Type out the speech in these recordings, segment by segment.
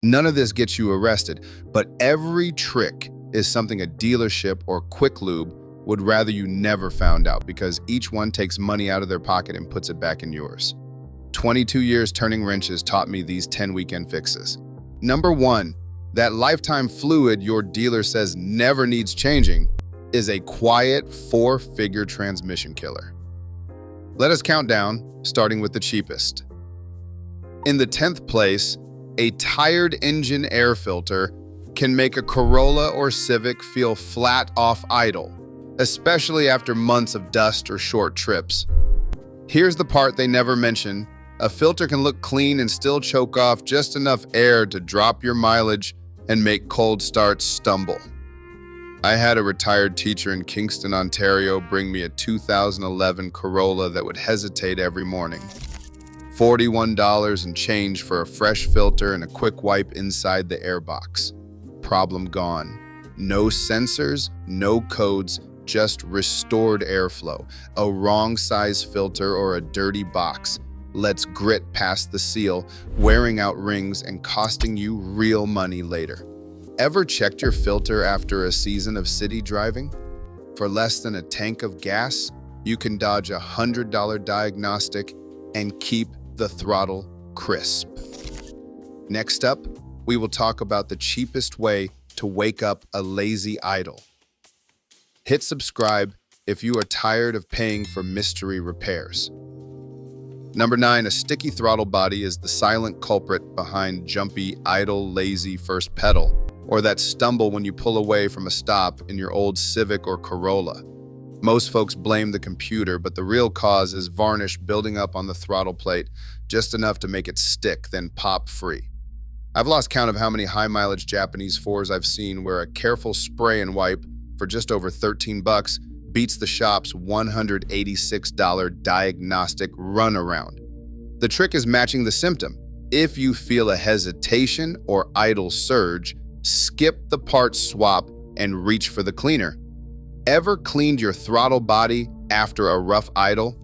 None of this gets you arrested, but every trick is something a dealership or quick lube would rather you never found out because each one takes money out of their pocket and puts it back in yours. 22 years turning wrenches taught me these 10 weekend fixes. Number 1, that lifetime fluid your dealer says never needs changing is a quiet 4-figure transmission killer. Let us count down, starting with the cheapest. In the 10th place, a tired engine air filter can make a Corolla or Civic feel flat off idle, especially after months of dust or short trips. Here's the part they never mention. A filter can look clean and still choke off just enough air to drop your mileage and make cold starts stumble. I had a retired teacher in Kingston, Ontario bring me a 2011 Corolla that would hesitate every morning. $41 and change for a fresh filter and a quick wipe inside the airbox. Problem gone. No sensors, no codes, just restored airflow. A wrong size filter or a dirty box lets grit past the seal, wearing out rings and costing you real money later. Ever checked your filter after a season of city driving? For less than a tank of gas, you can dodge a $100 diagnostic and keep the throttle crisp. Next up, we will talk about the cheapest way to wake up a lazy idle. Hit subscribe if you are tired of paying for mystery repairs. Number 9, a sticky throttle body is the silent culprit behind jumpy, idle, lazy first pedal, or that stumble when you pull away from a stop in your old Civic or Corolla. Most folks blame the computer, but the real cause is varnish building up on the throttle plate, just enough to make it stick, then pop free. I've lost count of how many high-mileage Japanese 4s I've seen where a careful spray and wipe for just over $13 beats the shop's $186 diagnostic runaround. The trick is matching the symptom. If you feel a hesitation or idle surge, skip the part swap and reach for the cleaner. Ever cleaned your throttle body after a rough idle?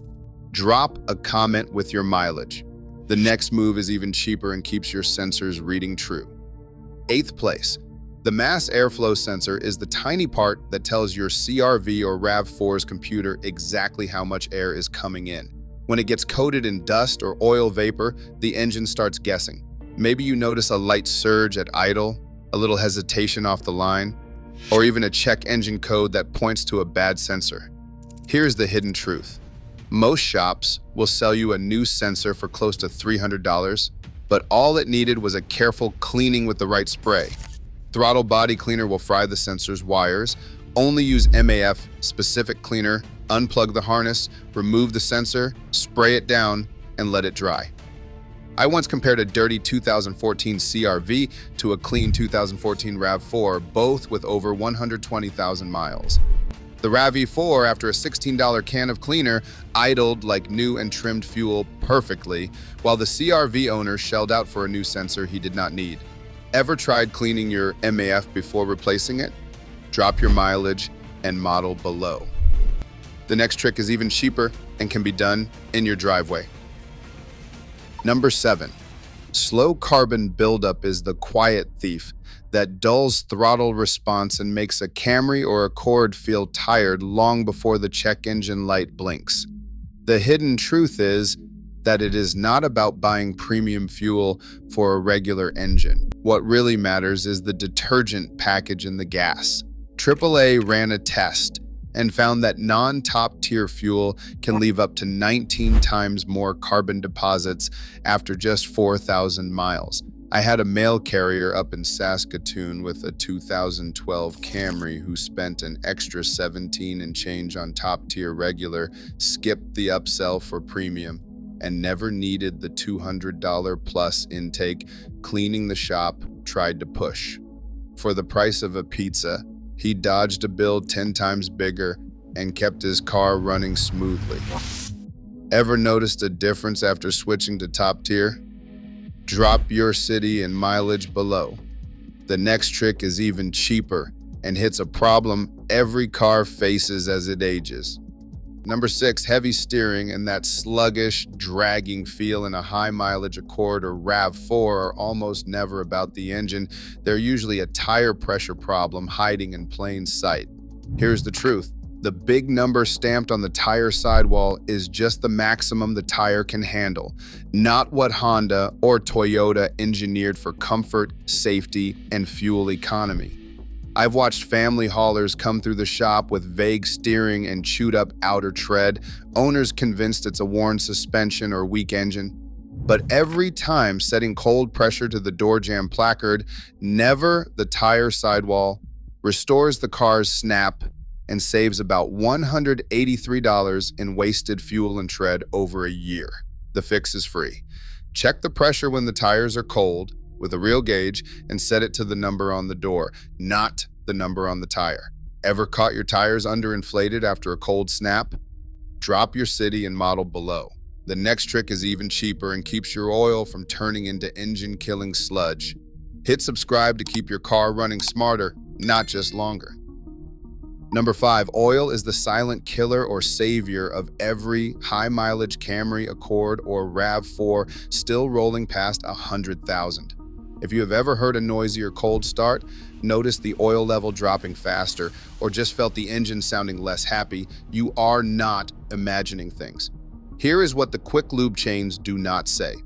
Drop a comment with your mileage. The next move is even cheaper and keeps your sensors reading true. 8th place. The mass airflow sensor is the tiny part that tells your CRV or RAV4's computer exactly how much air is coming in. When it gets coated in dust or oil vapor, the engine starts guessing. Maybe you notice a light surge at idle, a little hesitation off the line, or even a check engine code that points to a bad sensor. Here's the hidden truth. Most shops will sell you a new sensor for close to $300, but all it needed was a careful cleaning with the right spray. Throttle body cleaner will fry the sensor's wires. Only use MAF specific cleaner, unplug the harness, remove the sensor, spray it down, and let it dry. I once compared a dirty 2014 CRV to a clean 2014 RAV4, both with over 120,000 miles. The RAV4, after a $16 can of cleaner, idled like new and trimmed fuel perfectly, while the CRV owner shelled out for a new sensor he did not need. Ever tried cleaning your MAF before replacing it? Drop your mileage and model below. The next trick is even cheaper and can be done in your driveway. Number 7, slow carbon buildup is the quiet thief that dulls throttle response and makes a Camry or Accord feel tired long before the check engine light blinks. The hidden truth is that it is not about buying premium fuel for a regular engine. What really matters is the detergent package in the gas. AAA ran a test and found that non-top tier fuel can leave up to 19 times more carbon deposits after just 4,000 miles. I had a mail carrier up in Saskatoon with a 2012 Camry who spent an extra 17 and change on top tier regular, skipped the upsell for premium, and never needed the $200 plus intake. Cleaning the shop tried to push. For the price of a pizza, he dodged a bill 10 times bigger and kept his car running smoothly. Ever noticed a difference after switching to top tier? Drop your city and mileage below. The next trick is even cheaper and hits a problem every car faces as it ages. Number 6, heavy steering and that sluggish, dragging feel in a high-mileage Accord or RAV4 are almost never about the engine. They're usually a tire pressure problem hiding in plain sight. Here's the truth. The big number stamped on the tire sidewall is just the maximum the tire can handle, not what Honda or Toyota engineered for comfort, safety, and fuel economy. I've watched family haulers come through the shop with vague steering and chewed up outer tread, owners convinced it's a worn suspension or weak engine. But every time setting cold pressure to the door jamb placard, never the tire sidewall, restores the car's snap, and saves about $183 in wasted fuel and tread over a year. The fix is free. Check the pressure when the tires are cold with a real gauge and set it to the number on the door, not the number on the tire. Ever caught your tires underinflated after a cold snap? Drop your city and model below. The next trick is even cheaper and keeps your oil from turning into engine-killing sludge. Hit subscribe to keep your car running smarter, not just longer. Number 5, oil is the silent killer or savior of every high-mileage Camry, Accord, or RAV4 still rolling past 100,000. If you have ever heard a noisy or cold start, noticed the oil level dropping faster, or just felt the engine sounding less happy, you are not imagining things. Here is what the quick lube chains do not say.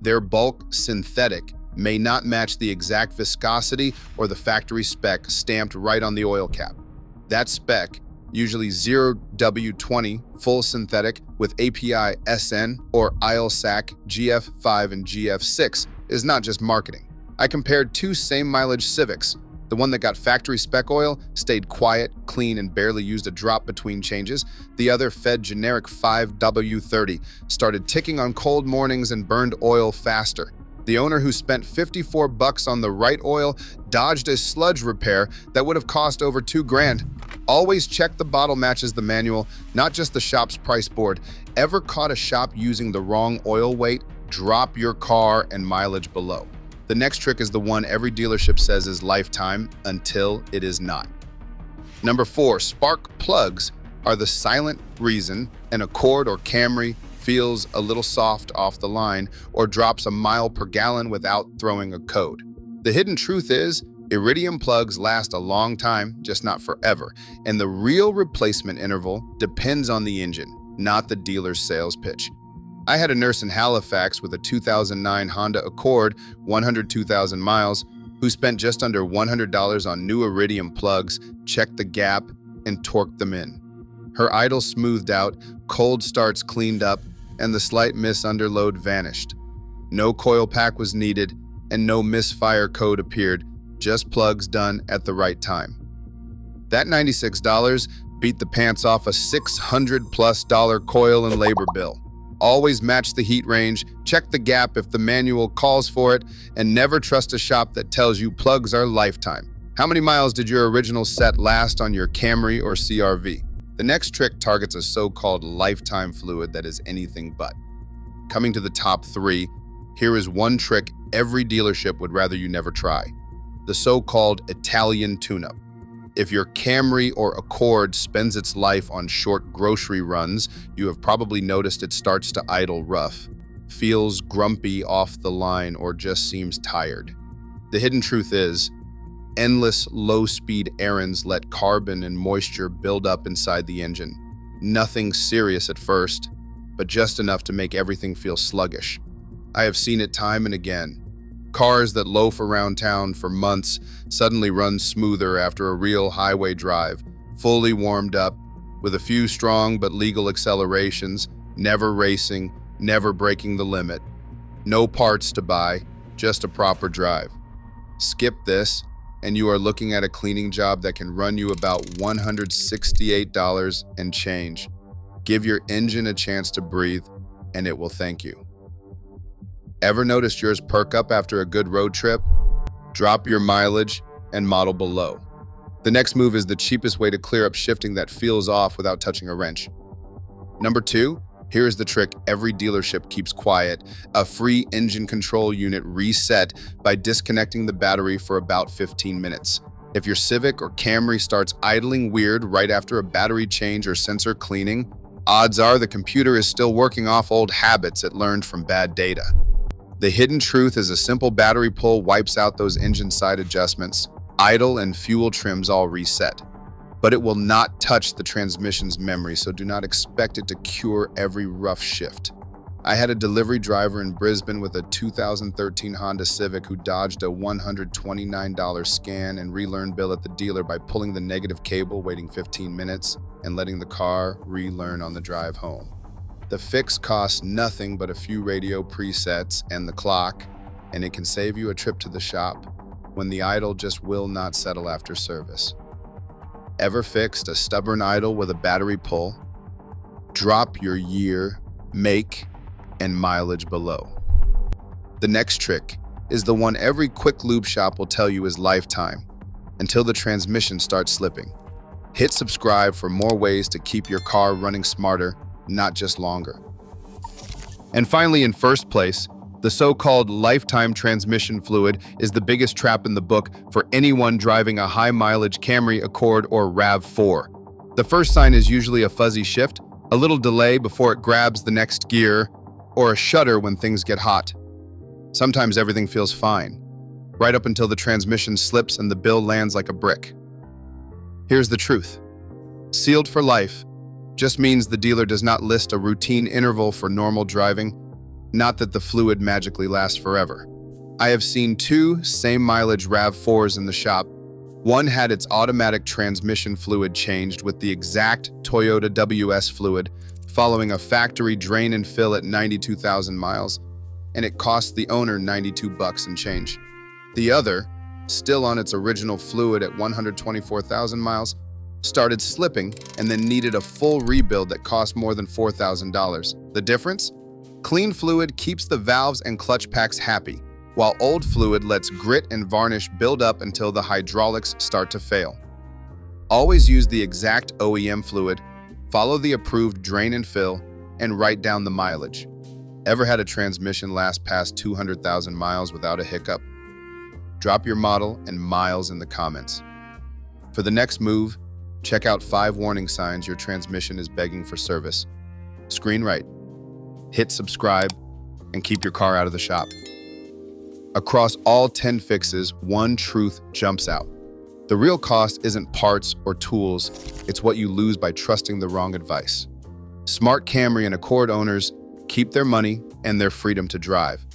Their bulk synthetic may not match the exact viscosity or the factory spec stamped right on the oil cap. That spec, usually 0W20 full synthetic with API SN or ILSAC GF5 and GF6, is not just marketing. I compared 2 same mileage Civics. The one that got factory spec oil stayed quiet, clean, and barely used a drop between changes. The other fed generic 5W30, started ticking on cold mornings and burned oil faster. The owner who spent $54 on the right oil dodged a sludge repair that would have cost over $2,000. Always check the bottle matches the manual, not just the shop's price board. Ever caught a shop using the wrong oil weight? Drop your car and mileage below. The next trick is the one every dealership says is lifetime until it is not. Number 4, spark plugs are the silent reason an Accord or Camry feels a little soft off the line or drops a mile per gallon without throwing a code. The hidden truth is, iridium plugs last a long time, just not forever, and the real replacement interval depends on the engine, not the dealer's sales pitch. I had a nurse in Halifax with a 2009 Honda Accord, 102,000 miles, who spent just under $100 on new iridium plugs, checked the gap, and torqued them in. Her idle smoothed out, cold starts cleaned up, and the slight misunderload vanished. No coil pack was needed, and no misfire code appeared, just plugs done at the right time. That $96 beat the pants off a $600+ coil and labor bill. Always match the heat range, check the gap if the manual calls for it, and never trust a shop that tells you plugs are lifetime. How many miles did your original set last on your Camry or CRV? The next trick targets a so-called lifetime fluid that is anything but. Coming to the top 3, here is one trick every dealership would rather you never try. The so-called Italian tune-up. If your Camry or Accord spends its life on short grocery runs, you have probably noticed it starts to idle rough, feels grumpy off the line, or just seems tired. The hidden truth is, endless low-speed errands let carbon and moisture build up inside the engine. Nothing serious at first, but just enough to make everything feel sluggish. I have seen it time and again. Cars that loaf around town for months suddenly run smoother after a real highway drive, fully warmed up, with a few strong but legal accelerations, never racing, never breaking the limit. No parts to buy, just a proper drive. Skip this, and you are looking at a cleaning job that can run you about $168 and change. Give your engine a chance to breathe, and it will thank you. Ever noticed yours perk up after a good road trip? Drop your mileage and model below. The next move is the cheapest way to clear up shifting that feels off without touching a wrench. Number 2, here is the trick every dealership keeps quiet: a free engine control unit reset by disconnecting the battery for about 15 minutes. If your Civic or Camry starts idling weird right after a battery change or sensor cleaning, Odds are the computer is still working off old habits it learned from bad data. The hidden truth is a simple battery pull wipes out those engine side adjustments, idle and fuel trims all reset. But it will not touch the transmission's memory, so do not expect it to cure every rough shift. I had a delivery driver in Brisbane with a 2013 Honda Civic who dodged a $129 scan and relearn bill at the dealer by pulling the negative cable, waiting 15 minutes, and letting the car relearn on the drive home. The fix costs nothing but a few radio presets and the clock, and it can save you a trip to the shop when the idle just will not settle after service. Ever fixed a stubborn idle with a battery pull? Drop your year, make, and mileage below. The next trick is the one every quick lube shop will tell you is lifetime, until the transmission starts slipping. Hit subscribe for more ways to keep your car running smarter, not just longer. And finally, in first place, the so-called lifetime transmission fluid is the biggest trap in the book for anyone driving a high-mileage Camry, Accord, or RAV4. The first sign is usually a fuzzy shift, a little delay before it grabs the next gear, or a shudder when things get hot. Sometimes everything feels fine, right up until the transmission slips and the bill lands like a brick. Here's the truth. Sealed for life just means the dealer does not list a routine interval for normal driving, not that the fluid magically lasts forever. I have seen two same mileage RAV4s in the shop. One had its automatic transmission fluid changed with the exact Toyota WS fluid following a factory drain and fill at 92,000 miles, and it cost the owner $92 and change. The other, still on its original fluid at 124,000 miles, started slipping and then needed a full rebuild that cost more than $4,000. The difference? Clean fluid keeps the valves and clutch packs happy, while old fluid lets grit and varnish build up until the hydraulics start to fail. Always use the exact OEM fluid, follow the approved drain and fill, and write down the mileage. Ever had a transmission last past 200,000 miles without a hiccup? Drop your model and miles in the comments. For the next move, check out 5 warning signs your transmission is begging for service. Screen right. Hit subscribe, and keep your car out of the shop. Across all 10 fixes, one truth jumps out. The real cost isn't parts or tools, it's what you lose by trusting the wrong advice. Smart Camry and Accord owners keep their money and their freedom to drive.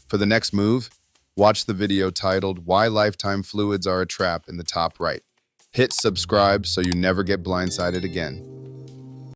For the next move, watch the video titled "Why Lifetime Fluids Are a Trap" in the top right. Hit subscribe so you never get blindsided again.